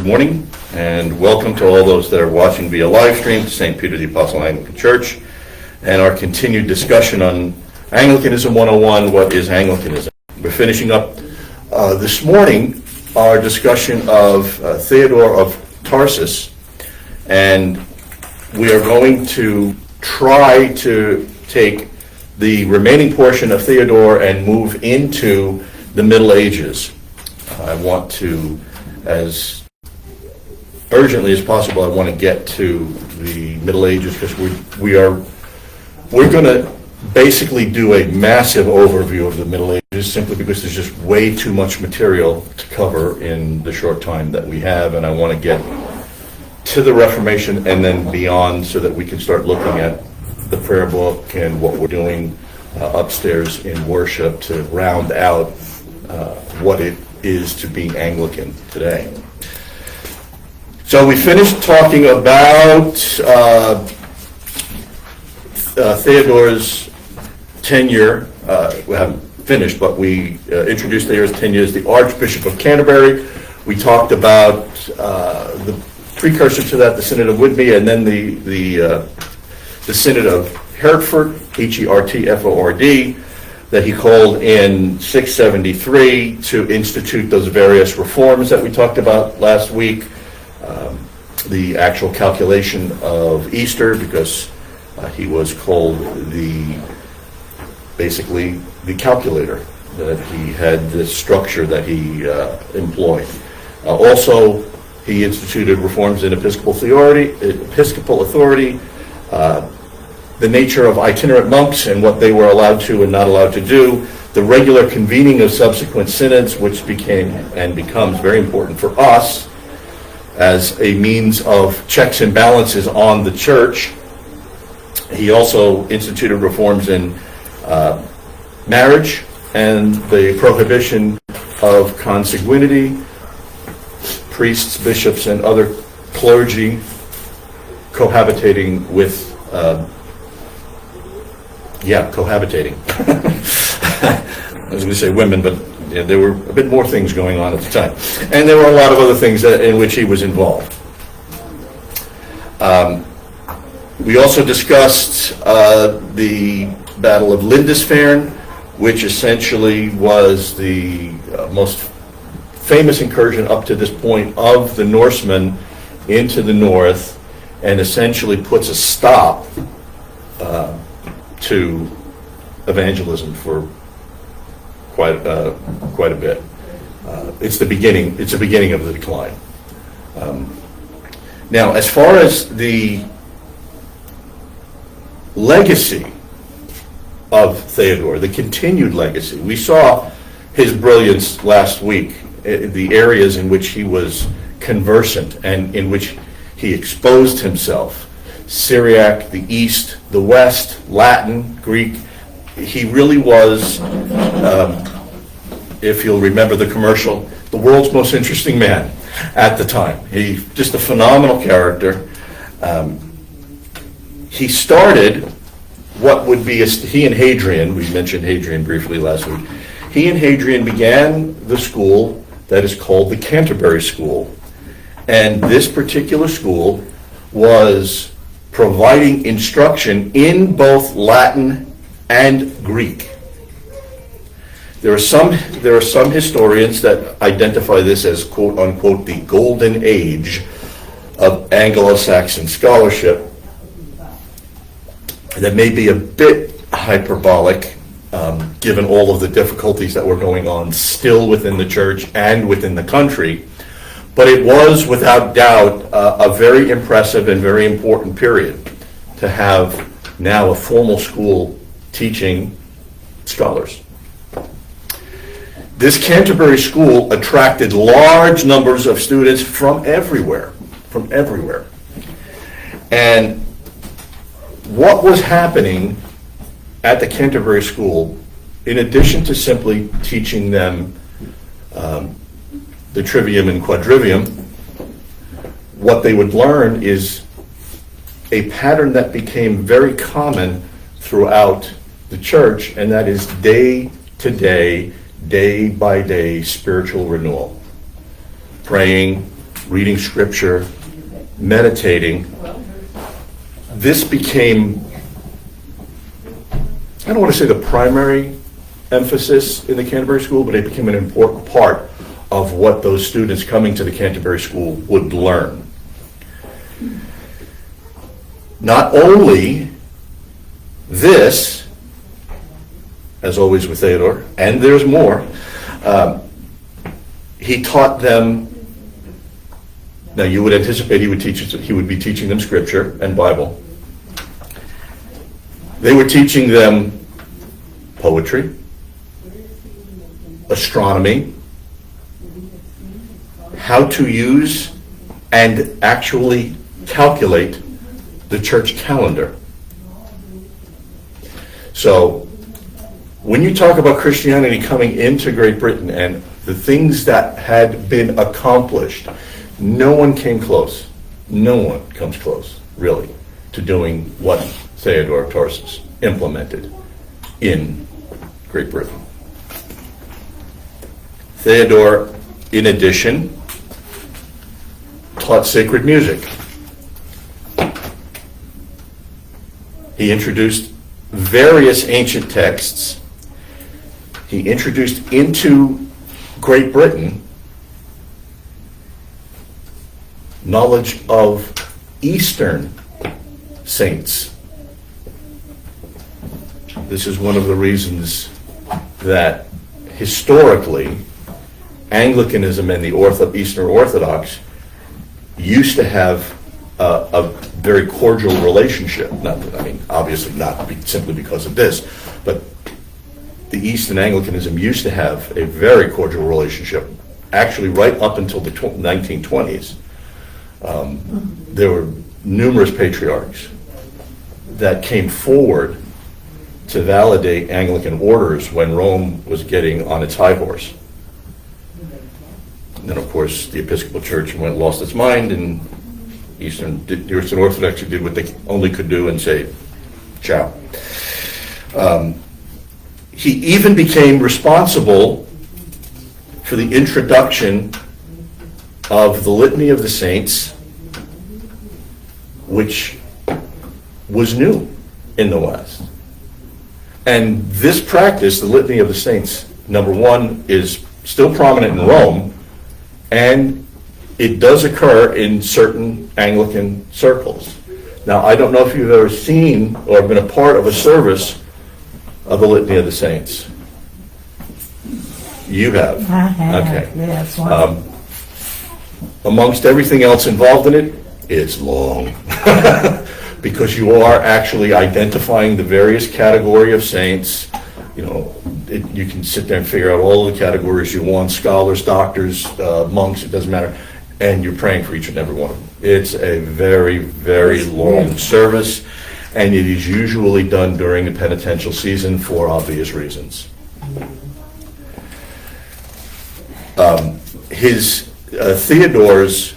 Good morning, and welcome to all those that are watching via live stream to St. Peter the Apostle Anglican Church, and our continued discussion on Anglicanism 101, what is Anglicanism? We're finishing up this morning our discussion of Theodore of Tarsus, and we are going to try to take the remaining portion of Theodore and move into the Middle Ages. I want to, as urgently as possible, I want to get to the Middle Ages because we're going to basically do a massive overview of the Middle Ages simply because there's just way too much material to cover in the short time that we have, and I want to get to the Reformation and then beyond so that we can start looking at the prayer book and what we're doing upstairs in worship to round out what it is to be Anglican today. So we finished talking about Theodore's tenure. We haven't finished, but we introduced Theodore's tenure as the Archbishop of Canterbury. We talked about the precursor to that, the Synod of Whitby, and then the Synod of Hertford, Hertford, that he called in 673 to institute those various reforms that we talked about last week. The actual calculation of Easter, because he was called basically the calculator, that he had this structure that he employed. Also, he instituted reforms in episcopal authority, the nature of itinerant monks and what they were allowed to and not allowed to do, the regular convening of subsequent synods, which became and becomes very important for us as a means of checks and balances on the church. He also instituted reforms in marriage and the prohibition of consanguinity, priests, bishops, and other clergy cohabitating with cohabitating. I was going to say women, but there were a bit more things going on at the time. And there were a lot of other things in which he was involved. We also discussed the Battle of Lindisfarne, which essentially was the most famous incursion up to this point of the Norsemen into the north, and essentially puts a stop to evangelism for quite a bit. It's the beginning of the decline. Now, as far as the legacy of Theodore, the continued legacy, we saw his brilliance last week, the areas in which he was conversant and in which he exposed himself. Syriac, the East, the West, Latin, Greek. He really was, if you'll remember the commercial, the world's most interesting man at the time. He just a phenomenal character. He started what would be, he and Hadrian, we mentioned Hadrian briefly last week, he and Hadrian began the school that is called the Canterbury School. And this particular school was providing instruction in both Latin and Greek. There are some historians that identify this as, quote unquote, the golden age of Anglo-Saxon scholarship. That may be a bit hyperbolic, given all of the difficulties that were going on still within the church and within the country. But it was, without doubt, a very impressive and very important period to have now a formal school teaching scholars. This Canterbury school attracted large numbers of students from everywhere. And what was happening at the Canterbury school, in addition to simply teaching them the trivium and quadrivium, what they would learn is a pattern that became very common throughout the church, and that is day to day, day by day spiritual renewal. Praying, reading scripture, meditating. This became, I don't want to say the primary emphasis in the Canterbury School, but it became an important part of what those students coming to the Canterbury School would learn. Not only this, as always with Theodore, and there's more, he taught them. Now you would anticipate he would be teaching them scripture and Bible. They were teaching them poetry, astronomy, how to use and actually calculate the church calendar. So when you talk about Christianity coming into Great Britain and the things that had been accomplished, no one came close. No one comes close, really, to doing what Theodore of Tarsus implemented in Great Britain. Theodore, in addition, taught sacred music. He introduced various ancient texts. He introduced into Great Britain knowledge of Eastern saints. This is one of the reasons that historically Anglicanism and the Eastern Orthodox used to have a very cordial relationship. Obviously not simply because of this, but the East and Anglicanism used to have a very cordial relationship, actually right up until the 1920s. There were numerous patriarchs that came forward to validate Anglican orders when Rome was getting on its high horse. And then, of course, the Episcopal Church lost its mind, and the Eastern Orthodox did what they only could do and say, ciao. He even became responsible for the introduction of the Litany of the Saints, which was new in the West. And this practice, the Litany of the Saints, number one, is still prominent in Rome, and it does occur in certain Anglican circles. Now, I don't know if you've ever seen or been a part of a service of the Litany of the Saints. You have? I have. Okay. Yes. Amongst everything else involved in it, it's long. Because you are actually identifying the various category of saints. You can sit there and figure out all the categories you want, scholars, doctors, monks, it doesn't matter, and you're praying for each and every one of them. It's a very, very long service, and it is usually done during the penitential season for obvious reasons. Theodore's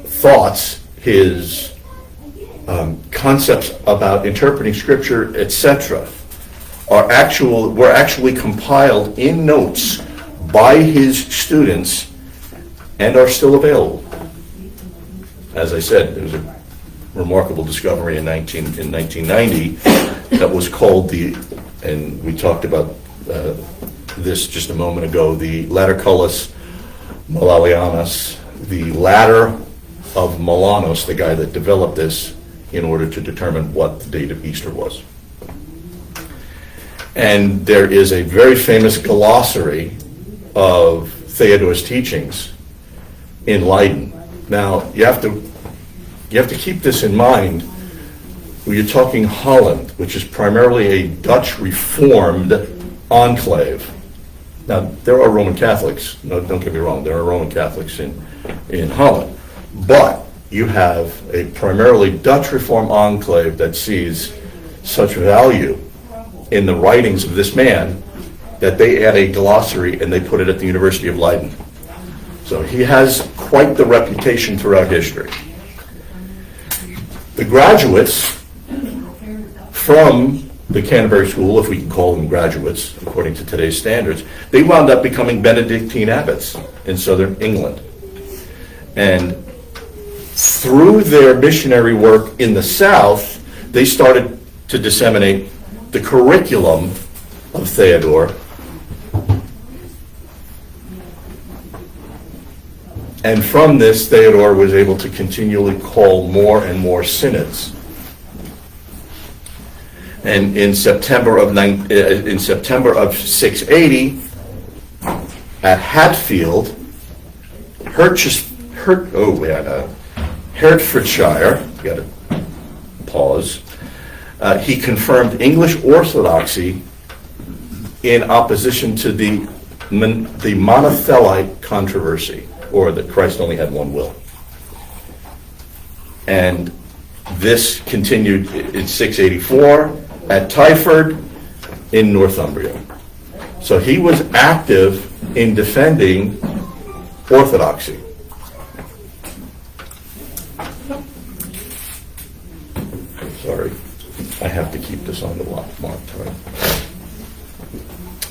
thoughts, his concepts about interpreting scripture, etc., were actually compiled in notes by his students and are still available. As I said, there was a remarkable discovery in 1990 that was called and we talked about this just a moment ago, the Laterculus Malalianus, the ladder of Malanos, the guy that developed this in order to determine what the date of Easter was. And there is a very famous glossary of Theodore's teachings in Leiden. Now, you have to keep this in mind when you're talking Holland, which is primarily a Dutch Reformed enclave. Now, there are Roman Catholics. No, don't get me wrong. There are Roman Catholics in Holland. But you have a primarily Dutch Reformed enclave that sees such value in the writings of this man that they add a glossary and they put it at the University of Leiden. So he has quite the reputation throughout history. The graduates from the Canterbury School, if we can call them graduates according to today's standards, they wound up becoming Benedictine abbots. in southern England. And through their missionary work in the south, they started to disseminate the curriculum of Theodore. And from this, Theodore was able to continually call more and more synods. And in September of 680, at Hatfield, Hertfordshire, you got to pause. He confirmed English Orthodoxy in opposition to the Monothelite controversy, or that Christ only had one will. And this continued in 684 at Twyford in Northumbria. So he was active in defending orthodoxy. Sorry, I have to keep this on the mark time.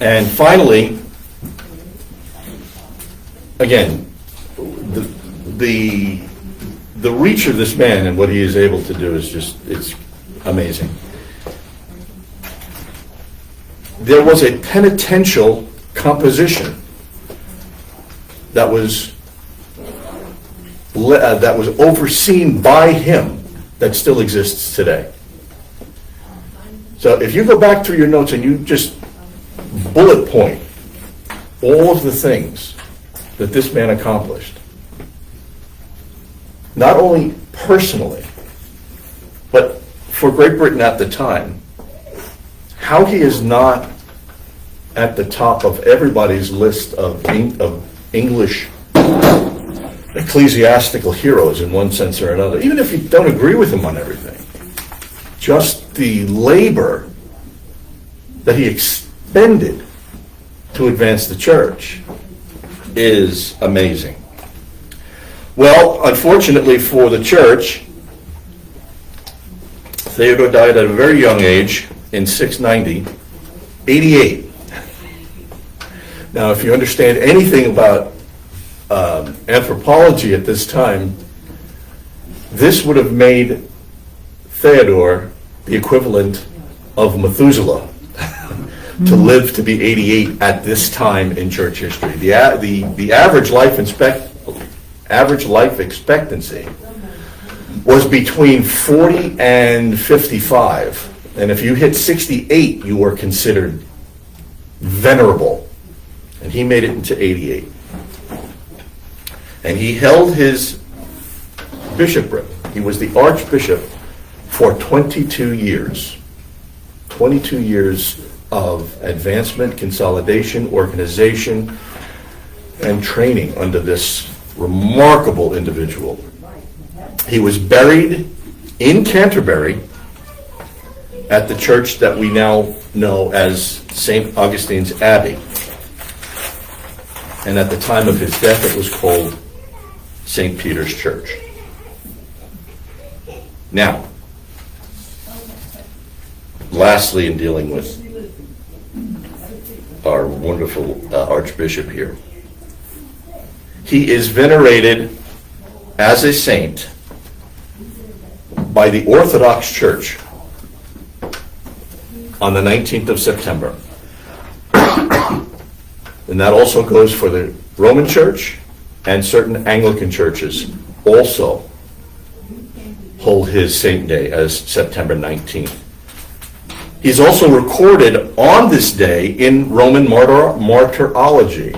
And finally, again, the reach of this man and what he is able to do is just, it's amazing. There was a penitential composition that was overseen by him that still exists today. So if you go back through your notes and you just bullet point all of the things that this man accomplished, not only personally, but for Great Britain at the time, how he is not at the top of everybody's list of English ecclesiastical heroes in one sense or another, even if you don't agree with him on everything. Just the labor that he expended to advance the church is amazing. Well, unfortunately for the church, Theodore died at a very young age in 690, 88. Now, if you understand anything about anthropology at this time, this would have made Theodore the equivalent of Methuselah to live to be 88 at this time in church history. The average life expectancy was between 40 and 55. And if you hit 68, you were considered venerable. And he made it into 88. And he held his bishopric. He was the archbishop for 22 years. 22 years of advancement, consolidation, organization, and training under this remarkable individual. He was buried in Canterbury at the church that we now know as St. Augustine's Abbey. And at the time of his death, it was called St. Peter's Church. Now, lastly, in dealing with our wonderful Archbishop here, he is venerated as a saint by the Orthodox Church on the 19th of September. And that also goes for the Roman Church, and certain Anglican churches also hold his saint day as September 19th. He's also recorded on this day in Roman martyrology.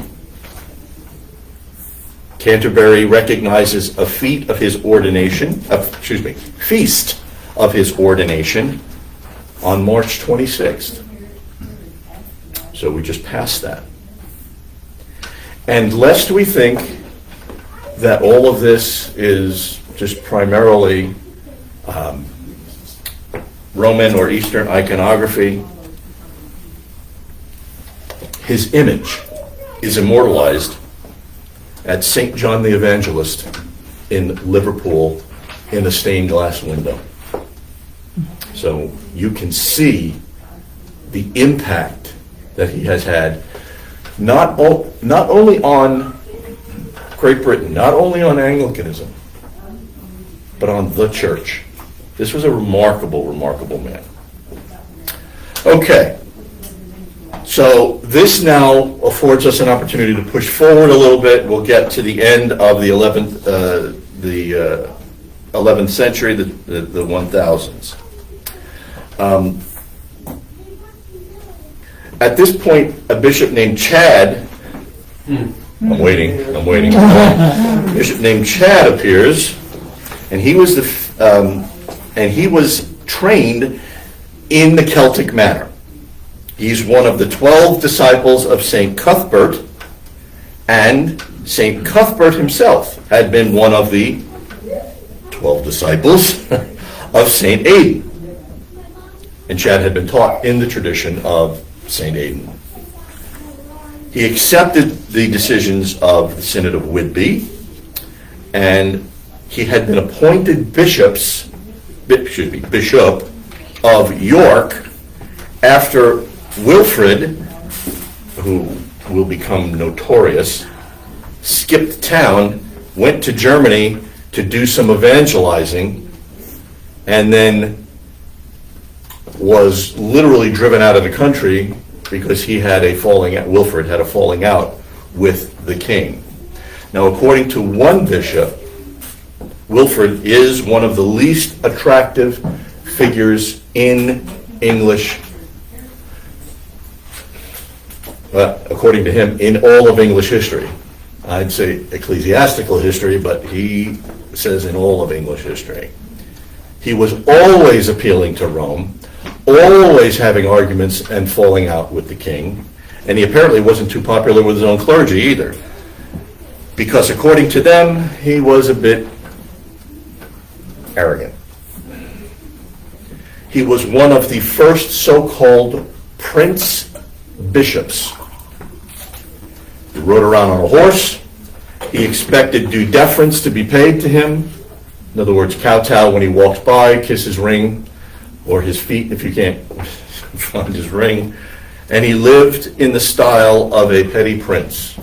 Canterbury recognizes a feast of his ordination on March 26th. So we just passed that. And lest we think that all of this is just primarily Roman or Eastern iconography, his image is immortalized at St. John the Evangelist in Liverpool in a stained glass window. So you can see the impact that he has had, not only on Great Britain, not only on Anglicanism, but on the church. This was a remarkable, remarkable man. Okay, so this now affords us an opportunity to push forward a little bit. We'll get to the end of the 11th century, the 1000s. At this point, a bishop named Chad, I'm waiting. A bishop named Chad appears, and he was trained in the Celtic manner. He's one of the 12 disciples of St. Cuthbert, and St. Cuthbert himself had been one of the 12 disciples of St. Aidan. And Chad had been taught in the tradition of St. Aidan. He accepted the decisions of the Synod of Whitby, and he had been appointed bishop of York after Wilfrid, who will become notorious, skipped town, went to Germany to do some evangelizing, and then was literally driven out of the country because Wilfrid had a falling out with the king. Now, according to one bishop, Wilfrid is one of the least attractive figures in English, according to him, in all of English history. I'd say ecclesiastical history, but he says in all of English history. He was always appealing to Rome, always having arguments and falling out with the king, and he apparently wasn't too popular with his own clergy either, because according to them, he was a bit arrogant. He was one of the first so-called prince bishops. He rode around on a horse. He expected due deference to be paid to him. In other words, kowtow when he walks by, kiss his ring, or his feet if you can't find his ring. And he lived in the style of a petty prince.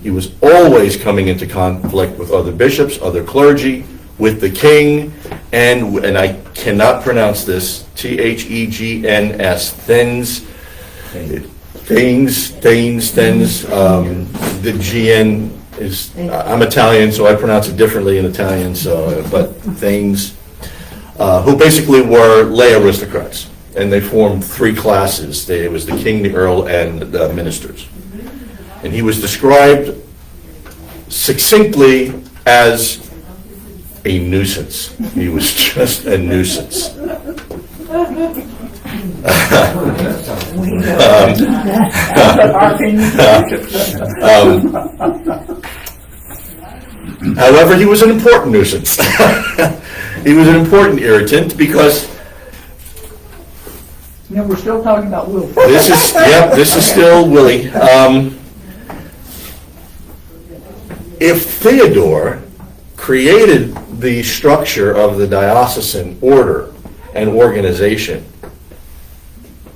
He was always coming into conflict with other bishops, other clergy, with the king, and I cannot pronounce this, Thegns, Thanes, the GN is, I'm Italian, so I pronounce it differently in Italian, but Thanes, who basically were lay aristocrats, and they formed three classes. It was the king, the earl, and the ministers. And he was described succinctly as a nuisance. He was just a nuisance. However, he was an important nuisance. He was an important irritant because we're still talking about Will. This is still Willie. If Theodore created the structure of the diocesan order and organization,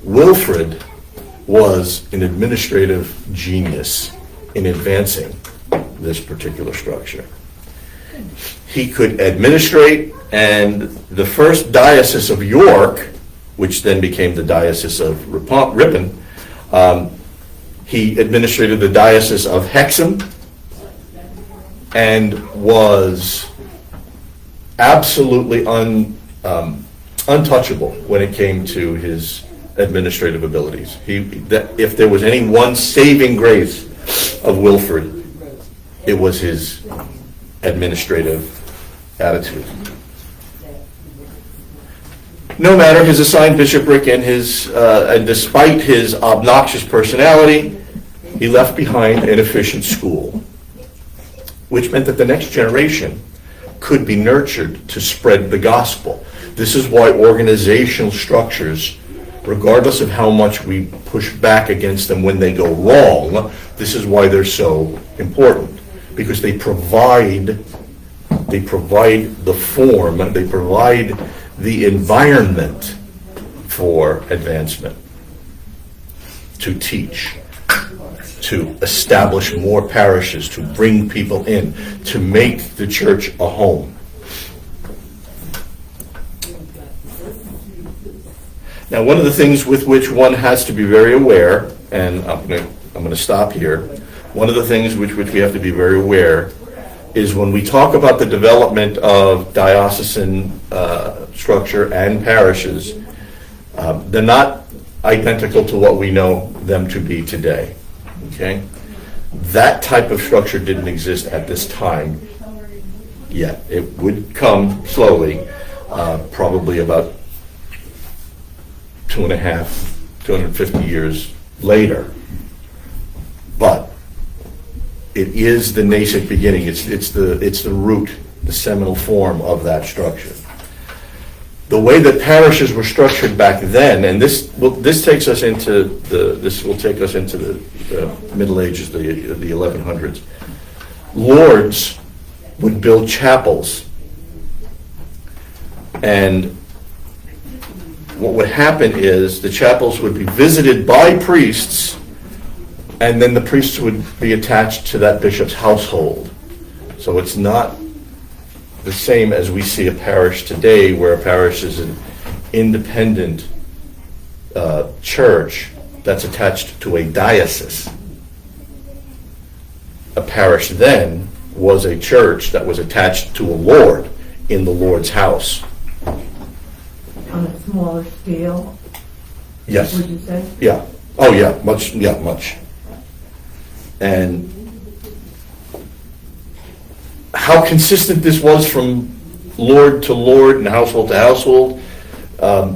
Wilfrid was an administrative genius in advancing this particular structure. He could administrate, and the first diocese of York, which then became the Diocese of Ripon, he administrated the Diocese of Hexham, and was absolutely untouchable when it came to his administrative abilities. If there was any one saving grace of Wilfrid, it was his administrative attitude. No matter his assigned bishopric and despite his obnoxious personality, he left behind an efficient school, which meant that the next generation could be nurtured to spread the gospel. This is why organizational structures, regardless of how much we push back against them when they go wrong, this is why they're so important, because they provide the form, they provide the environment for advancement, to teach, to establish more parishes, to bring people in, to make the church a home. Now, one of the things with which one has to be very aware, and I'm going to stop here, one of the things which we have to be very aware is when we talk about the development of diocesan structure and parishes, they're not identical to what we know them to be today. Okay? That type of structure didn't exist at this time yet. It would come slowly, probably about 250 years later. But it is the nascent beginning. It's the root, the seminal form of that structure. The way that parishes were structured back then, and this will take us into the Middle Ages, the 1100s. Lords would build chapels, and what would happen is the chapels would be visited by priests, and then the priests would be attached to that bishop's household. So it's not the same as we see a parish today, where a parish is an independent church that's attached to a diocese. A parish then was a church that was attached to a lord in the Lord's house. On a smaller scale? Yes. Would you say? Yeah. Oh, yeah. Much. Yeah, much. And how consistent this was from lord to lord and household to household,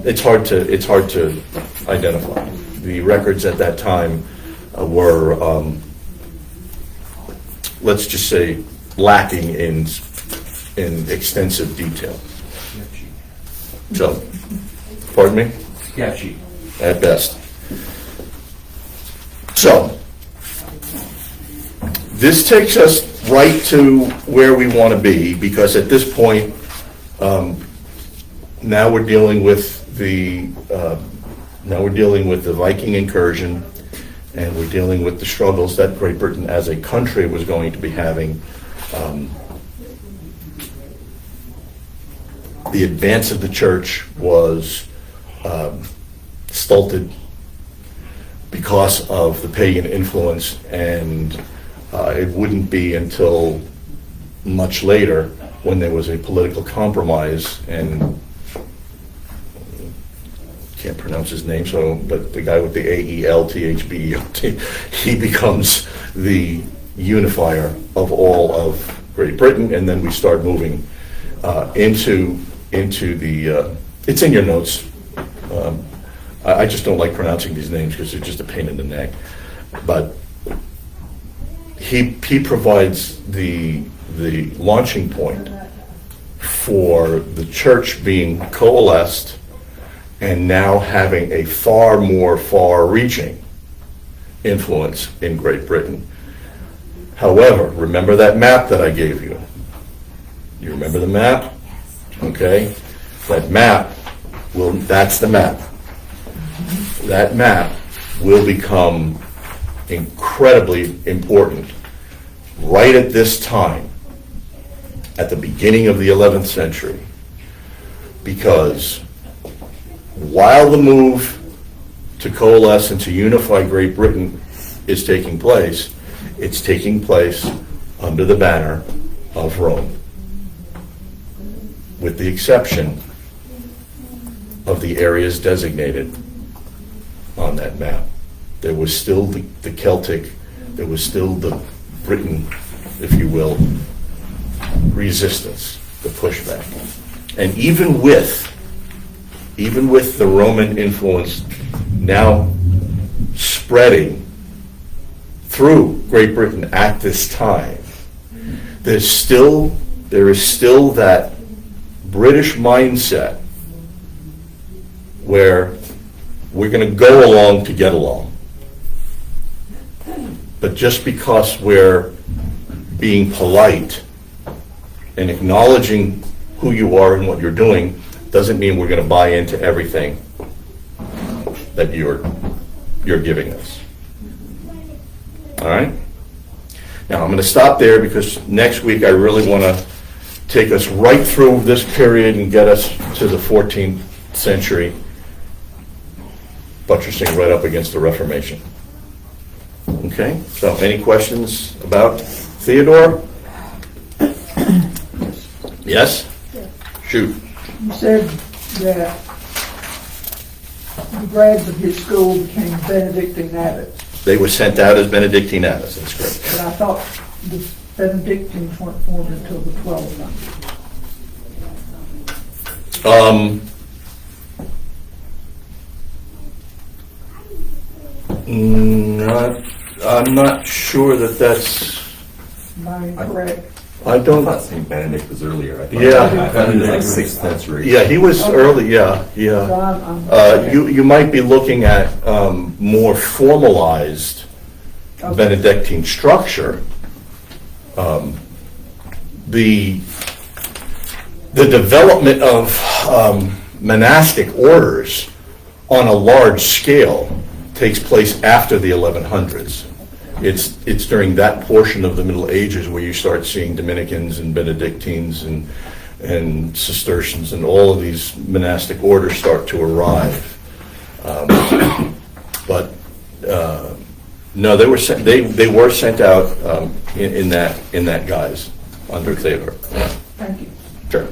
it's hard to identify. The records at that time were, let's just say, lacking in extensive detail. So, pardon me? Sketchy. At best. So, this takes us right to where we want to be, because at this point, now we're dealing with the Viking incursion, and we're dealing with the struggles that Great Britain as a country was going to be having. The advance of the church was stulted because of the pagan influence, and it wouldn't be until much later, when there was a political compromise, and can't pronounce his name, but the guy with the AELTHBELT, he becomes the unifier of all of Great Britain, and then we start moving into the, it's in your notes. I just don't like pronouncing these names because they're just a pain in the neck. But he provides the launching point for the church being coalesced and now having a far more far-reaching influence in Great Britain. However, remember that map that I gave you? You remember the map? Okay, that map that's the map. That map will become incredibly important right at this time, at the beginning of the 11th century, because while the move to coalesce and to unify Great Britain is taking place, it's taking place under the banner of Rome, with the exception of the areas designated on that map. There was still the Celtic, there was still the Britain, if you will, resistance, the pushback. And even with the Roman influence now spreading through Great Britain at this time, there is still that British mindset where we're going to go along to get along. But just because we're being polite and acknowledging who you are and what you're doing doesn't mean we're going to buy into everything that you're giving us. All right? Now, I'm going to stop there because next week I really want to take us right through this period and get us to the 14th century, buttressing right up against the Reformation. Okay? So, any questions about Theodore? Yes? Shoot. You said that the grads of his school became Benedictine abbots, They were sent out as Benedictine abbots, that's correct. but I thought the Benedictines weren't formed until the 1200s. I'm not sure that's, Am I incorrect? I I don't, thought St. Benedict was earlier. I thought Yeah. I thought it was like 6th century. yeah, he was early, yeah, So yeah. I'm You might be looking at more formalized Okay. Benedictine structure. The development of monastic orders on a large scale takes place after the 1100s. It's during that portion of the Middle Ages where you start seeing Dominicans and Benedictines and Cistercians and all of these monastic orders start to arrive. But no, they were sent out in that guise under Theodore. Thank you. Sure.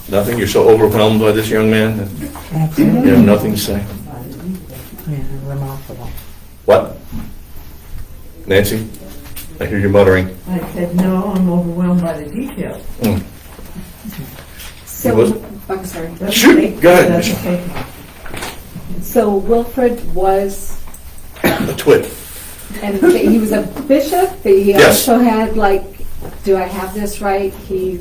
Nothing? You're so overwhelmed by this young man that you have nothing to say? Remarkable. What? Nancy? I hear you muttering. I said, no, I'm overwhelmed by the details. It So, was- I'm sorry. Doesn't Shoot, take- go ahead, doesn't Michelle. take- So Wilfred was, A twit. and he was a bishop, but he Yes. also had do I have this right? He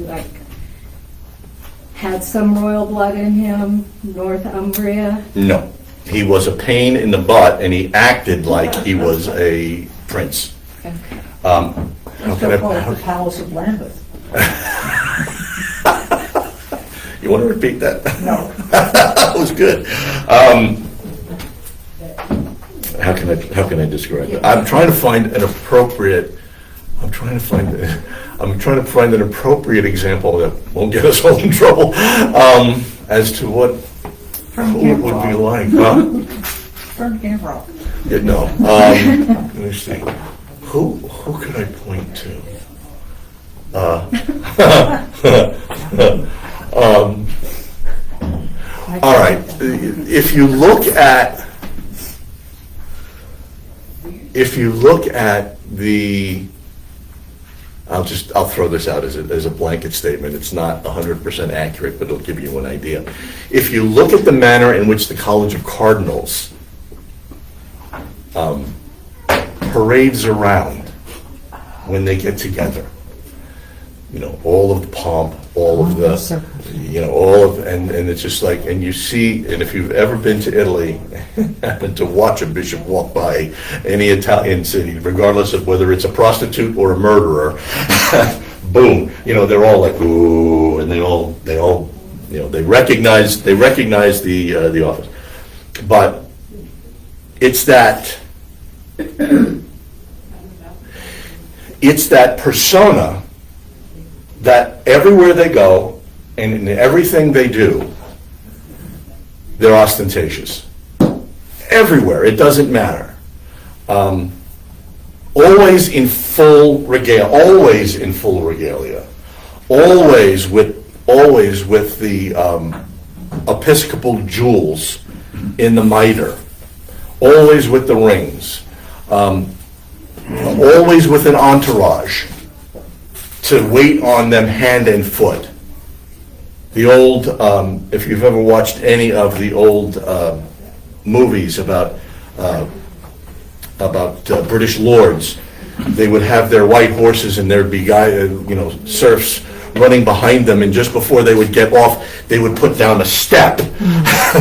had some royal blood in him, Northumbria. No. He was a pain in the butt, and he acted like he was a prince. Okay. How Let's can go call it I, the Palace of Lambeth. you want to repeat that? No. That was good. How can I describe it? I'm trying to find an appropriate example that won't get us all in trouble as to what who it would be like. Huh? Turn the camera off. Yeah, no. Let me see. Who could I point to? All right. If you look at the, I'll throw this out as a blanket statement. It's not 100% accurate, but it'll give you an idea. If you look at the manner in which the College of Cardinals parades around when they get together, all of the pomp, all of the, and it's just like, and you see, and if you've ever been to Italy, happened to watch a bishop walk by any Italian city, regardless of whether it's a prostitute or a murderer, boom, they're all like, ooh, and they all, they recognize the office. But it's that persona that everywhere they go and in everything they do, they're ostentatious. Everywhere, it doesn't matter. Always in full regalia, always with the episcopal jewels in the mitre, always with the rings, always with an entourage to wait on them hand and foot. The old, if you've ever watched any of the old movies about British lords, they would have their white horses and there'd be serfs running behind them, and just before they would get off, they would put down a step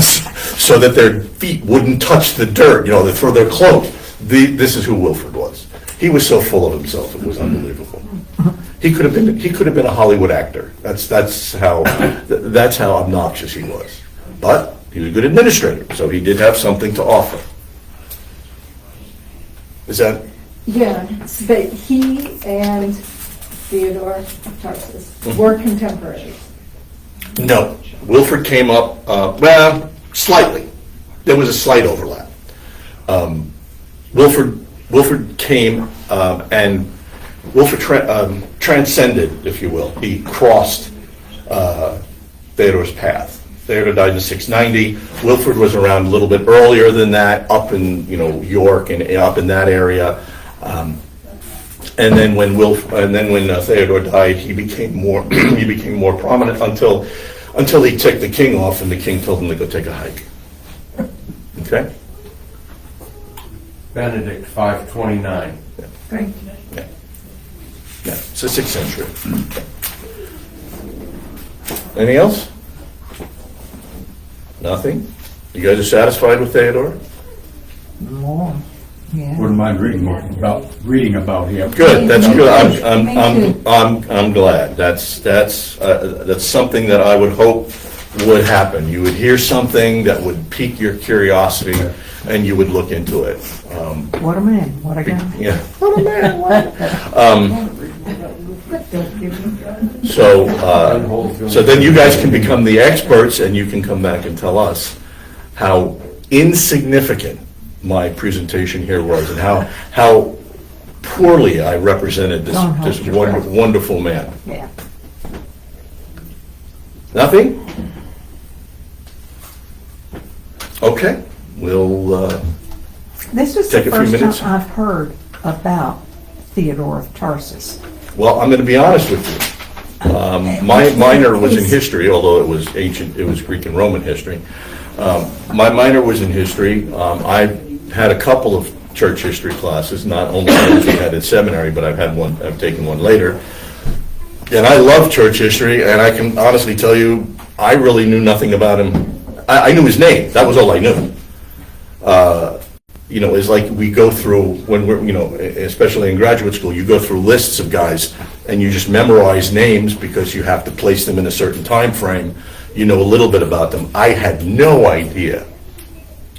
so that their feet wouldn't touch the dirt. They throw their cloak. This is who Wilfred was. He was so full of himself; it was unbelievable. He could have been a Hollywood actor. That's how obnoxious he was. But he was a good administrator, so he did have something to offer. Is that, Yeah, but he and Theodore of Tarsus were contemporaries. no. Wilford came up, well, slightly. There was a slight overlap. Wilford came, and Wilford transcended, if you will. He crossed Theodore's path. Theodore died in 690. Wilford was around a little bit earlier than that, up in York and up in that area. And then when Theodore died, he became more prominent until he ticked the king off, and the king told him to go take a hike. Okay. Benedict 529. Thank you. Yeah, it's the 6th century. Anything else? Nothing? You guys are satisfied with Theodore? More. Yeah. Wouldn't mind reading about him. Good, that's good. Me too. I'm glad. That's something that I would hope would happen. You would hear something that would pique your curiosity, and you would look into it. What a man, what a guy. Yeah. What a man! So then you guys can become the experts, and you can come back and tell us how insignificant my presentation here was, and how poorly I represented this wonderful man. Yeah. Nothing? Okay, we'll This was Take the a few first minutes. time I've heard about Theodore of Tarsus. well, I'm going to be honest with you. My minor was in history, although it was ancient, it was Greek and Roman history. My minor was in history. I had a couple of church history classes, not only those we had in seminary, but I've taken one later. And I love church history, and I can honestly tell you, I really knew nothing about him. I knew his name, that was all I knew. It's like we go through, when we're, especially in graduate school, you go through lists of guys, and you just memorize names because you have to place them in a certain time frame. You know a little bit about them. I had no idea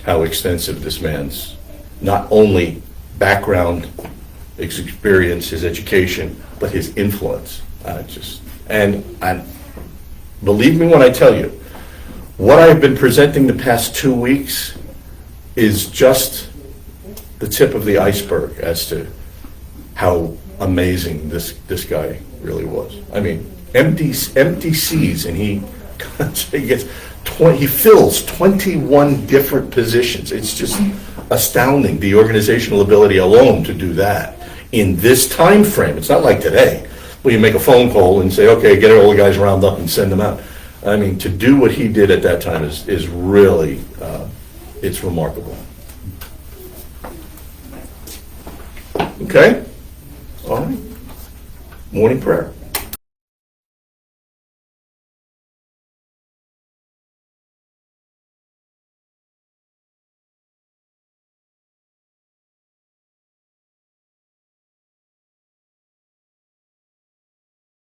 how extensive this man's, not only background, his experience, his education, but his influence. And believe me when I tell you, what I've been presenting the past 2 weeks is just the tip of the iceberg as to how amazing this guy really was. I mean, empty seats, and he fills 21 different positions. It's just astounding, the organizational ability alone to do that in this time frame. It's not like today, where you make a phone call and say, okay, get all the guys round up and send them out. I mean, to do what he did at that time is really, it's remarkable. Okay? All right. Morning prayer.